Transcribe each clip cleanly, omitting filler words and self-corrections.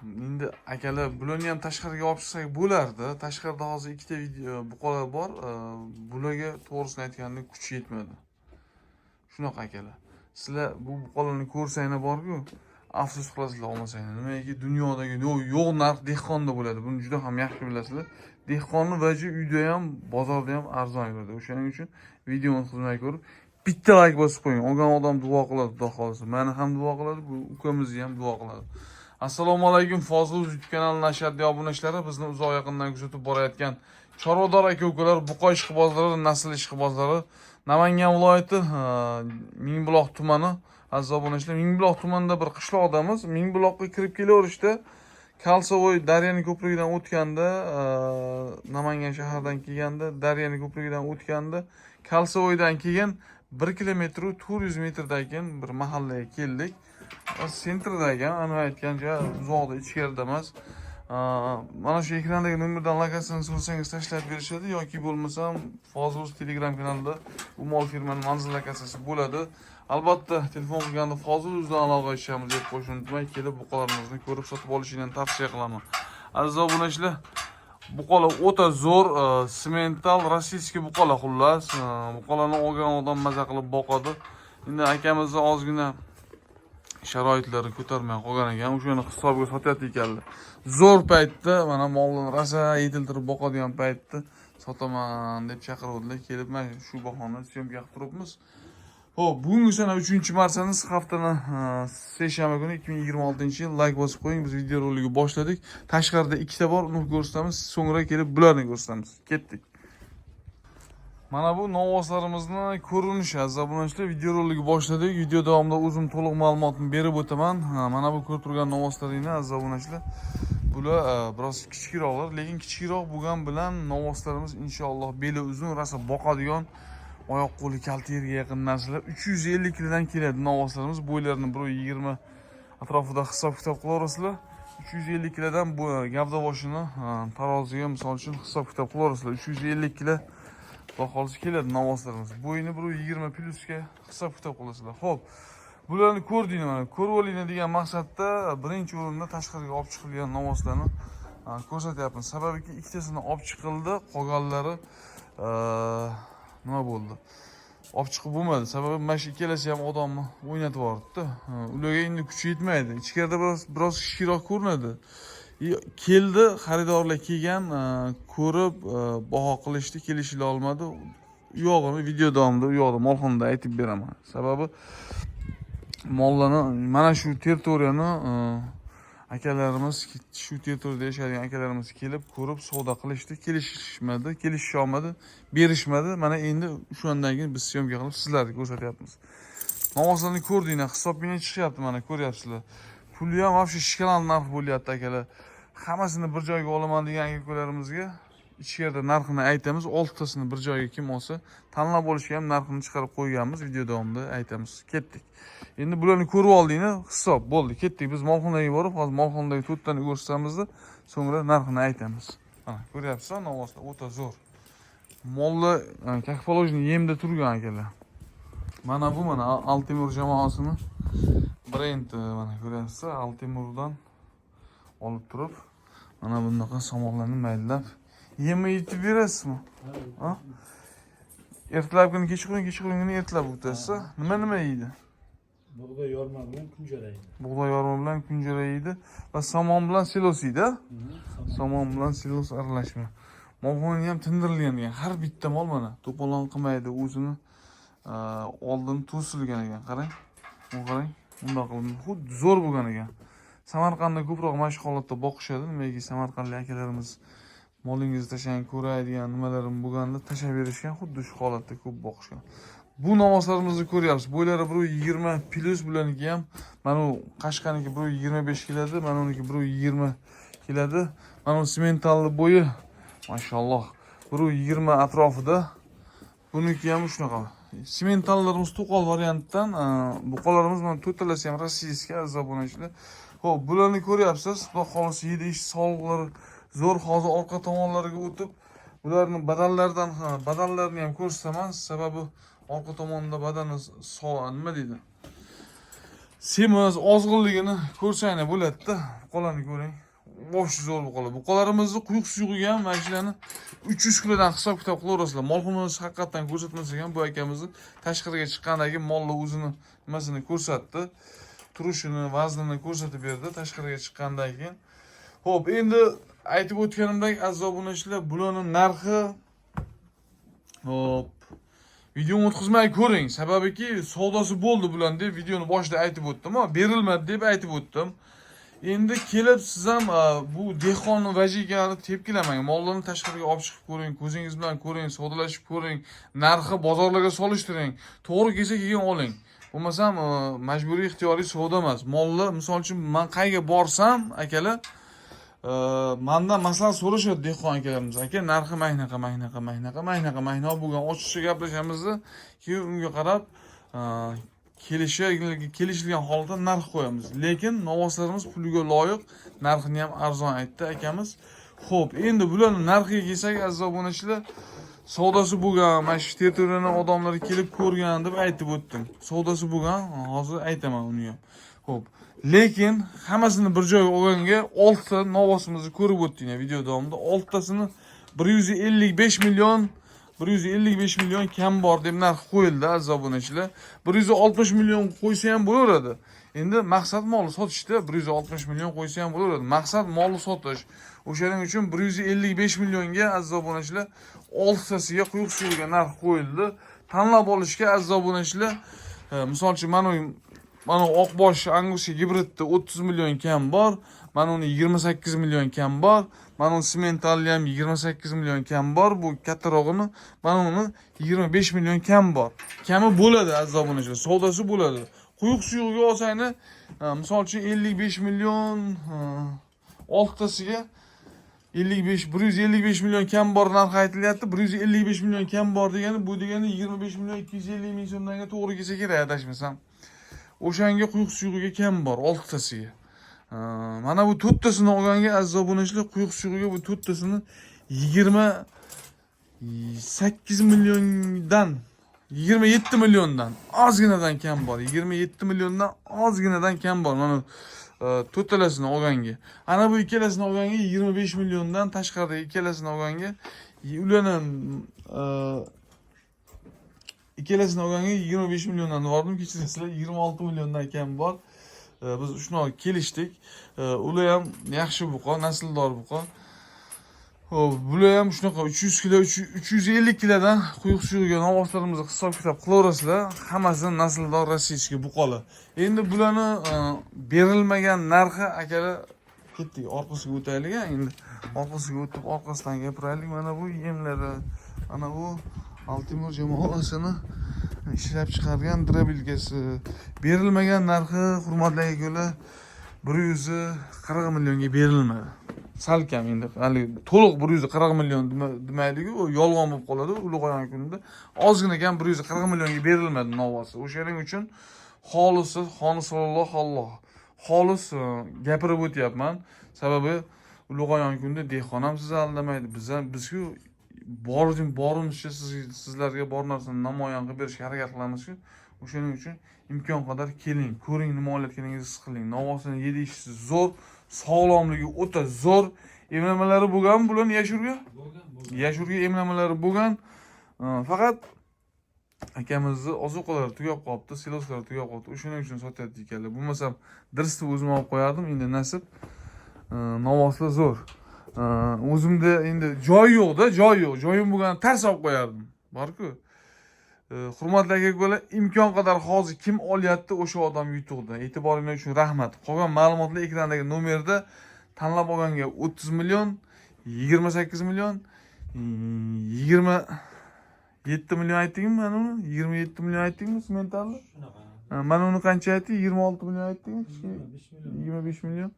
Endi akalar bularni ham tashqariga olib chiqsak bo'lardi. Tashqarida hozir ikkita video buqalar bor. Bularga to'g'risini aytganda kuchi yetmadi. Shunaqa akalar. Sizlar bu buqalarni ko'rsanglar borku, afsus qilasizlar olmasanglar. Nimaki dunyodagi yo'q narx dehqonda bo'ladi. Buni juda ham yaxshi bilasizlar. Dehqonni vaji uyda ham, bozorda ham arzon yuradi. O'shaning uchun videoni xizmat ko'rib bitta like bosib qo'ying. Olgan odam duo qiladi, xudo xolisa. Meni ham duo qiladi, bu ukamizni ham duo qiladi. Assalomu alaykum, Fozil YouTube kanalining ashaddiy obunachilari, bizni uzoq yaqindan kuzatib borayotgan chorvador aka-ukalar, buqa ishqibozlari, nasl ishqibozlari, Namangan viloyati Mingbuloq tumani aziz obunachilar. Mingbuloq tumanida bir qishloqdamiz. Mingbuloqqa kirib kelaverishda Kalsovoy Daryani ko'prigidan o'tganda, Namangan shahridan kelganda, Daryani ko'prigidan o'tganda, Kalsovoydan keyin 1 kilometr 400 metrdan bir mahallaga keldik. Sentrda ekan, ana aytgancha uzoqda, ichkarida emas. Mana shu ekrandagi nomerdan lokatsiyani so'rasangiz tashlab berishadi yoki bo'lmasam Fozil Telegram kanalida bu mol firmaning manzil lokatsiyasi bo'ladi. Albatta, telefon qilganda Fozil o'zidan aloqa qilishamiz deb qo'shib unutmang, kelib buqalarimizni ko'rib sotib olishingni tavsiya qilaman. Aziz obunachilar, buqalar o'ta zo'r, semental, rossiyskiy buqalar xullas. Buqalarni olgan odam maza qilib boqadi. Endi akamizni ozgina sharoitlari ko'tarmay qolgan ekan, o'shani hisobga sotyapti ekanlar. Zo'r paytda mana molni rosa yetiltirib boqadigan paytda sotaman deb chaqiruvdilar. Kelib mana shu bahona syomka qilib turibmiz. Xo'p, bugungi sana 3-marsimiz, haftaning seshanba kuni 2026-yil. Like bosib qo'ying, biz video roligi boshladik. Tashqarida ikkita bor, uni ko'rsatamiz, so'ngra kelib bularni ko'rsatamiz. Ketdik. Mana bu novvoslarimizni ko'rinishi aziz obunachilar, video roligi boshladik. Video davomida o'zim to'liq ma'lumotni berib o'taman. Mana bu ko'rib turgan novvoslaringni aziz obunachilar, bular biroz kichikroqlar, lekin kichikroq bo'lgan bilan novvoslarimiz inshaalloh beli uzun, rosa boqadigan, oyoq qo'li kalta yerga yaqin narsalar. 350 kilodan keladi novvoslarimiz. Bo'ylarini 120 atrofida hisob-kitob qilaverasizlar. 350 kilodan bu gavda boshini taroziga misol uchun hisob-kitob qilaverasizlar. 350 kilo xolis keladi novvoslarimiz. Bo'yini 120 plyusga hisob-kitob qilasizlar. Xo'p, bularni ko'rdinglar mana. Ko'rib olinglar degan maqsadda birinchi o'rinda tashqariga olib chiqilgan novvoslarni ko'rsatyapman. Sababiki ikkitasini olib chiqildi, qolganlari nima bo'ldi? Olib chiqib bo'lmadi. Sababi mana shu ikkalasi ham odamni o'ynatib yubordi-da. Ularga endi kuchi yetmaydi. Ichkarida biroz kichikroq ko'rinadi. Keldi, xaridorlar kelgan, ko'rib, baho qilishdi, kelishila olmadi. U yog'ini video davomida u yoqda molxonada aytib beraman. Sababi mollarni mana shu territoriyani akalarimiz, shu territoriyada yashaydigan akalarimiz kelib, ko'rib, savdo qilishdi, kelishishmadi, kelishisha olmadi, berishmadi. Mana endi o'shandan keyin biz syomka qilib sizlarga ko'rsatyapmiz. Novvoslarni ko'rdinglar, hisob bilan chiqyapti, mana ko'ryapsizlar. Puli ham вообще shkalan narx bo'lyapti akalar. Hammasini bir joyga olaman degan aka-ukalarimizga ichkarida narxini aytamiz. 6tasini bir joyga kim olsa, tanlab olishga ham narxini chiqarib qo'yganmiz. Video davomida aytamiz. Ketdik. Endi bularni ko'rib oldinglar, hisob bo'ldi. Ketdik. Biz molxonaga borib, hozir molxonadagi 4tani ko'rsatamizda, so'ngra narxini aytamiz. Mana ko'ryapsizlar, novvoslar o'ta zo'r. Mollar как положено yemda turgan akalar. Mana bu Altemur jamoasini brend, mana ko'ryapsizlar, Altemurdan olib turib, mana bunaqa samonlarni maydalab yemni yetib berasizmi? Ha? Ertalabkini kechqurun ertalab o'tasiz. Nima yeydi? Bug'doy yorma bilan kunjara yeydi. Bug'doy yorma bilan kunjara yeydi va somon bilan silos yeydi. Somon bilan silos aralashma. Molxonani ham tindirilgan ekan. Har bitta mol mana to'polon qilmaydi, o'zini oldin to'silgan ekan. Qarang. Qarang. Bundoq qilib xuddi zo'r bo'lgan ekan. Samarqandda ko'proq mana shu holatda boqishadi. Nimaga Samarqandlik akalarimiz molingizni tashlang ko'radigan nimalarim bo'lganda tashab berishgan, xuddi shu holatda ko'p boqishgan. Bu novvoslarimizni ko'ryapsiz. Bo'ylari 120 plus, bularniki ham mana u Qashqaniki 125 keladi, mana uniki 120 keladi. Mana u sementalli bo'yi mashalloh 120 atrofida. Buniki ham shunaqa. Sementallarimiz to'qol variantdan, buqalarimiz mana to'rtalasi ham rossiyskiy aziz obunachilar. Xo'p, bularni ko'ryapsiz. Xudo xolisi yedi-ish sog'liqlari zo'r. Hozir orqa tomonlariga o'tib, bularning badallarini ham ko'rsataman. Sababi orqa tomonda badani nima deydi? semiz ozg'inligini ko'rsanglar bo'ladi-da. Buqalarni ko'ring. Bosh zo'r buqalar. Buqalarimizni quyuq suyuqiga ham mana shularni 300 kilodan hisob-kitob qilaverasizlar. Molxonamiz haqiqatan ko'rsatmasak ham bu akamizni tashqariga chiqqandagi molni o'zini nimasini ko'rsatdi. Turishini, vaznini ko'rsatib berdi tashqariga chiqqandan keyin. Xo'p, endi aytib o'tganimdek aziz obunachilar, bularning narxi hop videoni o'tkazmay ko'ring. Sababiki savdosi bo'ldi bular deb videoni boshida aytib o'tdim, berilmadi deb aytib o'tdim. Endi kelib siz ham bu dehqonni vajigani tepkilamang. Mollarni tashqariga olib chiqib ko'ring, ko'zingiz bilan ko'ring, savdolashib ko'ring, narxi bozorlarga solishtiring. To'g'ri kelsa keyin oling. Bo'lmasam majburiy ixtiyoriy savdo emas. Mollar, misol uchun, men qayga borsam, akalar, mendan maslahat so'rashadi dehqon akalarimiz. Aka, narxi maynaqa bo'lgan ochiqcha gaplashamiz, keyin unga qarab kelishilgan holatda narx qo'yamiz. Lekin novvoslarimiz puliga loyiq, narxini ham arzon aytdi akamiz. Xo'p, endi bularning narxiga kelsak, aziz obunachilar, savdosi bo'lgan, mana shu territoriyadan odamlar kelib ko'rgan deb aytib o'tdim. Savdosi bo'lgan, hozir aytaman uni ham. Xo'p, lekin hammasini bir joyga olganga 6 ta novvosimizni ko'rib o'tdinglar video davomida. 6 tasini 155 million 155 million kam bor deb narx qo'yildi aziz obunachilar. 160 million qo'ysa ham bo'laveradi. Endi maqsad molni sotishda 160 million qo'ysa ham bo'laveradi. Maqsad molni sotish. O'shaning uchun 155 millionga aziz obunachilar 6 tasiga quyuq suyuqga narx qo'yildi. Tanlab olishga aziz obunachilar, misol uchun mana oqbosh anguska gibridda 30 million kam bor. Mana uni 28 million kam bor. Mana uni sementalli ham 28 million kam bor. Bu kattarog'ini mana uni 25 million kam bor. Kami bo'ladi aziz obunachilar, savdosi bo'ladi. Quyuq suyuqga olsangni, misol uchun 55 million 6 tasiga 155 million kam bor narx aytilyapti. 155 million kam bor degani bu degani 25 million 250 ming so'mdan to'g'ri kelsa kerak adashmasam. O'shanga quyuq suyuqiga kam bor 6 tasiga. Mana bu 4 tasini olganga aziz obunachilar, quyuq suyuqiga bu 4 tasini 28 milliondan 27 milliondan ozginadan kam bor. 27 milliondan ozginadan kam bor. Mana to'rttalasini olganga. Ana bu ikkalasini olganga 25 milliondan tashqarida ikkalasini olganga ularning ikkalasini olganga 25 milliondan bordim. Kechirasizlar, 26 milliondan kam bor. Biz shuni kelishdik. Ular ham yaxshi buqa, nasldor buqa. Xo'p, bular ham shunaqa 300 kilo, 350 kilodan quyuq suyuqga novvoslarimizni hisob-kitob qilaverasizlar. Hammasi nasldor rossiyskiy buqalar. Endi bularni berilmagan narxi akalar ketdik. Orqasiga o'taylik. Endi orqasiga o'tib, orqasidan gapiraylik. Mana bu yemlari, mana bu Altimur jamoasini ishlab chiqargan drabilkasi. Berilmagan narxi hurmatli akalar 140 millionga berilmadi. Salkam endi hali to'liq 140 million demaylik-ku, u yolg'on bo'lib qoladi. Ulug'aygan kunida ozgina kam 140 millionga berilmadi novvosi. O'shaning uchun xolisi, xonisolloh Alloh. Xolis gapirib o'tyapman. Sababi ulug'aygan kunida dehqon ham sizni aldamaydi. Biz-ku borimizcha sizlarga bor narsani namoyon qilib berishga harakat qilamiz-ku. O'shaning uchun imkon qadar keling, ko'ring, nima olayotganingizni his qiling. Novvosini yedishisi zo'r, sog'lomligi o'ta zo'r. Emlamalari bo'lgan, bularni yashurga emlamalari bo'lgan. Faqat akamizni ozuqalari tugab qolibdi, siloslari tugab qolibdi. O'shaning uchun sotyapti ekanlar. Bo'lmasam dirsni o'zim olib qo'yardim. Endi nasib novvoslar zo'r. O'zimda endi joy yo'q-da, joy yo'q. Joyim bo'lgan tars olib qo'yardim. Bor-ku. Hurmatli aka-ukalar, imkon qadar hozir kim olyapti, o'sha odam yutuqda. E'tiboringiz uchun rahmat. Qolgan ma'lumotlar ekrandagi nomerda. Tanlab olganga 30 million, 28 million, 27 million aytdingmi mana uni? 27 million aytdingmi sementalli? Shunaqa. Mana uni qancha aytding? 26 million aytdingmi? 25 million.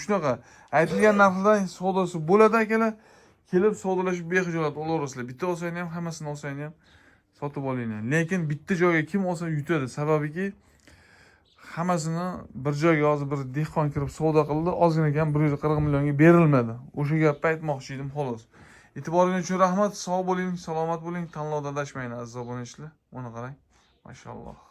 Shunaqa. Aytilgan narxdan savdosi bo'ladi akalar. Kelib savdolashib bexijolat olaverasizlar. Bitta olsangiz ham, hammasini olsangiz ham sotib olinglar. Lekin bitta joyga kim olsa yutadi. Sababiki hammasini bir joyga hozir bir dehqon kirib savdo qildi, ozgina kam 140 millionga berilmadi. O'sha gapni aytmoqchi edim xolos. E'tiboringiz uchun rahmat. Sog' bo'ling, salomat bo'ling. Tanlovda adashmanglar aziz obunachilar. Mana qarang. Mashalloh.